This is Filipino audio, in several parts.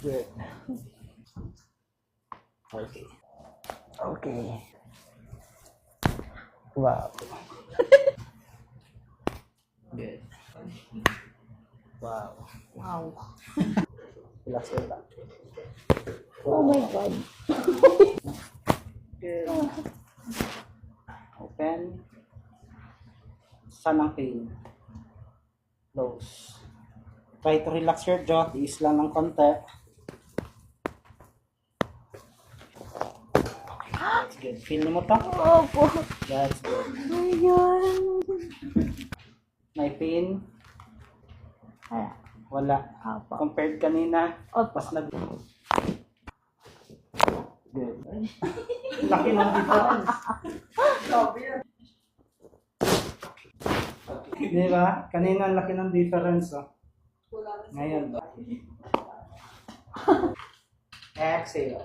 Good. Okay. Okay. Wow. Good. Wow. Wow. Relax, relax. Oh my God. Good. Open. Saan ang pain? Close. Try to relax your jaw. Tiis lang ng konti. That's good. Feel mo to? Opo. That's good. Ayan. May pain? Wala. Wala. Opo. Compared kanina, Opo. mas nag... Good. Laki ng difference. Di ba? Kanina ang laki ng difference. Oh. Ngayon. Exhale.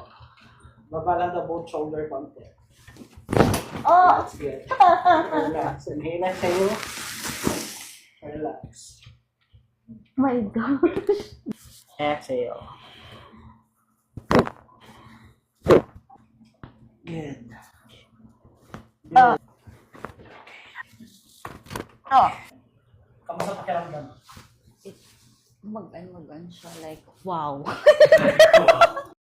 Baba lang the both shoulder konti. Oh! That's good. Relax. Inhale na sa'yo. Relax. My gosh. Exhale. Good. Oh. Oh. Kamusta pakiramdam? Mag-ano siya, like, wow.